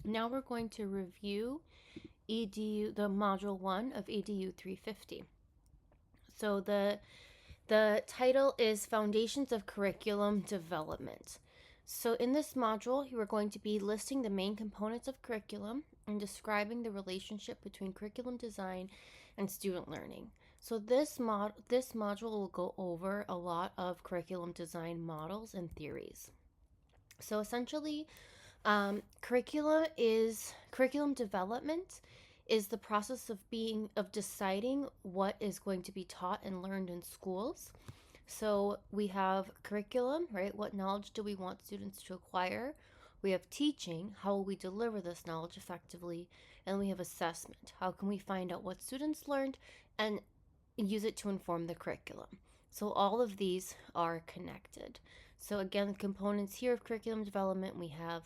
Now we're going to review EDU, the Module 1 of EDU 350. So the title is Foundations of Curriculum Development. So in this module, you are going to be listing the main components of curriculum and describing the relationship between curriculum design and student learning. So this module will go over a lot of curriculum design models and theories. So essentially, curriculum development is the process of deciding what is going to be taught and learned in schools. So we have curriculum, right? What knowledge do we want students to acquire? We have teaching, how will we deliver this knowledge effectively? And we have assessment, how can we find out what students learned and use it to inform the curriculum? So all of these are connected. So again, the components here of curriculum development, we have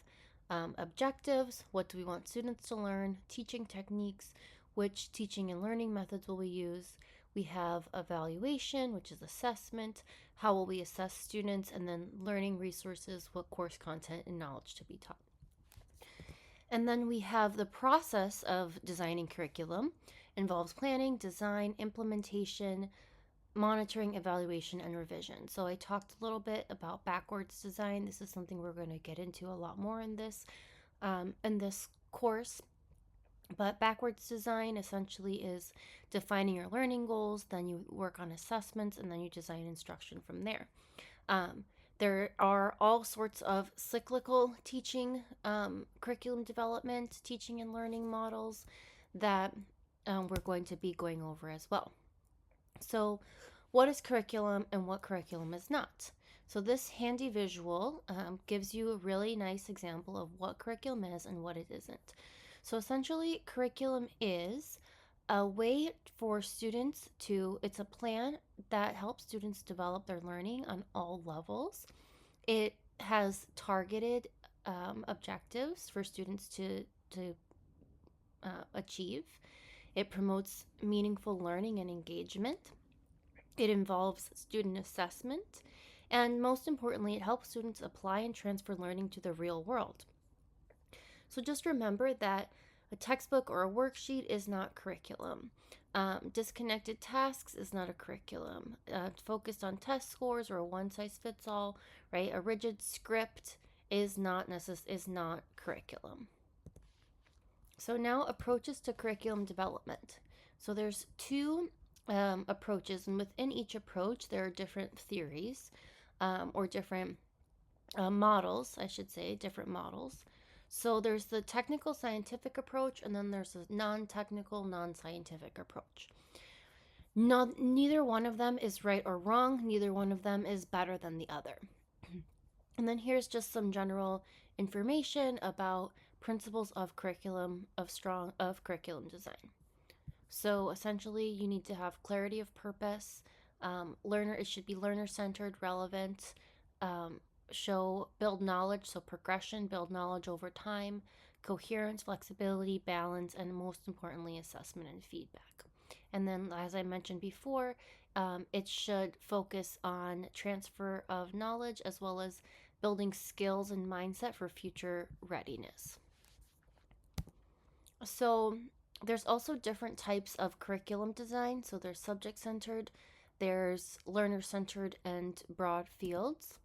objectives, what do we want students to learn, teaching techniques, which teaching and learning methods will we use. We have evaluation, which is assessment, how will we assess students, and then learning resources, what course content and knowledge to be taught. And then we have the process of designing curriculum, involves planning, design, implementation, monitoring, evaluation, and revision. So I talked a little bit about backwards design. This is something we're going to get into a lot more in this course. But backwards design essentially is defining your learning goals, then you work on assessments, and then you design instruction from there. There are all sorts of cyclical teaching, curriculum development, teaching and learning models that we're going to be going over as well. So what is curriculum and what curriculum is not? So this handy visual gives you a really nice example of what curriculum is and what it isn't. So essentially, curriculum is a way for students it's a plan that helps students develop their learning on all levels. It has targeted objectives for students to achieve. It promotes meaningful learning and engagement. It involves student assessment. And most importantly, it helps students apply and transfer learning to the real world. So just remember that a textbook or a worksheet is not curriculum. Disconnected tasks is not a curriculum. Focused on test scores or a one-size-fits-all, right? A rigid script is not curriculum. So now approaches to curriculum development. So there's two approaches, and within each approach there are different theories or different models, I should say, different models. So there's the technical scientific approach, and then there's a non-technical, non-scientific approach. Neither one of them is right or wrong. Neither one of them is better than the other. And then here's just some general information about principles of curriculum design. So essentially, you need to have clarity of purpose. It should be learner-centered, relevant, build knowledge, so progression, build knowledge over time, coherence, flexibility, balance, and most importantly, assessment and feedback. And then, as I mentioned before, it should focus on transfer of knowledge as well as building skills and mindset for future readiness. So there's also different types of curriculum design. So there's subject-centered, there's learner-centered, and broad fields.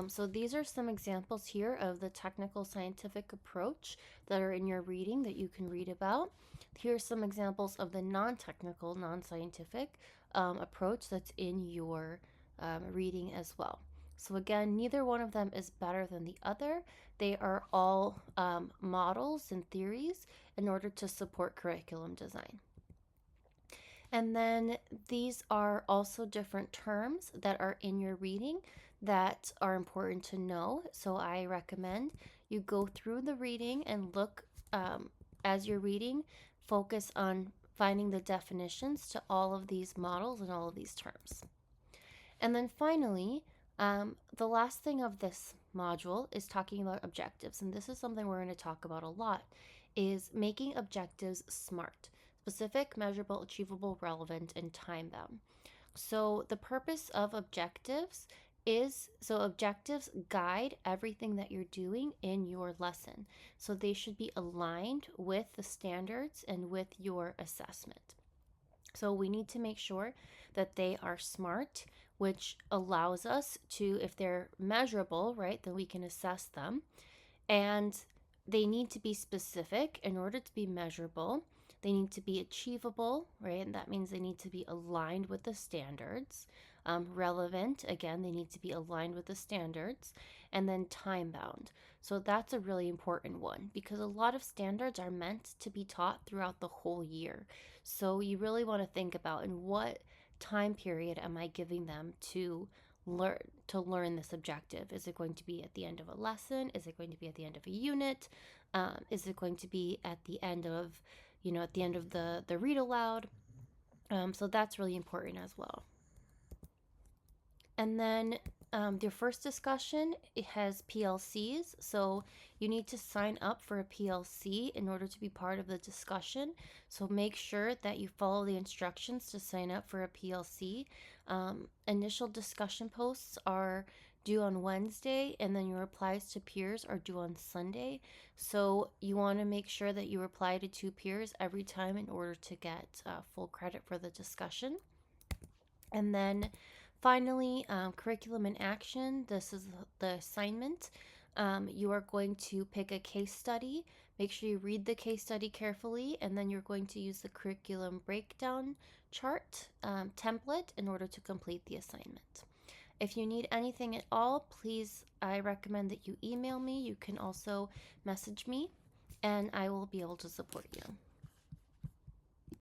So these are some examples here of the technical scientific approach that are in your reading that you can read about. Here's some examples of the non-technical, non-scientific approach that's in your reading as well. So again, neither one of them is better than the other. They are all models and theories in order to support curriculum design. And then these are also different terms that are in your reading that are important to know. So I recommend you go through the reading and look as you're reading, focus on finding the definitions to all of these models and all of these terms. And then finally, the last thing of this module is talking about objectives. And this is something we're going to talk about a lot, is making objectives SMART: specific, measurable, achievable, relevant, and time them. So the purpose of objectives Objectives guide everything that you're doing in your lesson. So they should be aligned with the standards and with your assessment. So we need to make sure that they are SMART, which allows us to, if they're measurable, right, then we can assess them. And they need to be specific in order to be measurable. They need to be achievable, right? And that means they need to be aligned with the standards. Relevant, again, they need to be aligned with the standards. And then time bound. So that's a really important one because a lot of standards are meant to be taught throughout the whole year. So you really want to think about in what time period am I giving them to learn this objective. Is it going to be at the end of a lesson? Is it going to be at the end of a unit? Is it going to be at the end of the read aloud? So that's really important as well. And then your first discussion, it has PLCs. So you need to sign up for a PLC in order to be part of the discussion. So make sure that you follow the instructions to sign up for a PLC. Initial discussion posts are due on Wednesday, and then your replies to peers are due on Sunday. So you want to make sure that you reply to 2 peers every time in order to get full credit for the discussion. And then finally, curriculum in action. This is the assignment. You are going to pick a case study. Make sure you read the case study carefully, and then you're going to use the curriculum breakdown chart template in order to complete the assignment. If you need anything at all, please, I recommend that you email me. You can also message me, and I will be able to support you.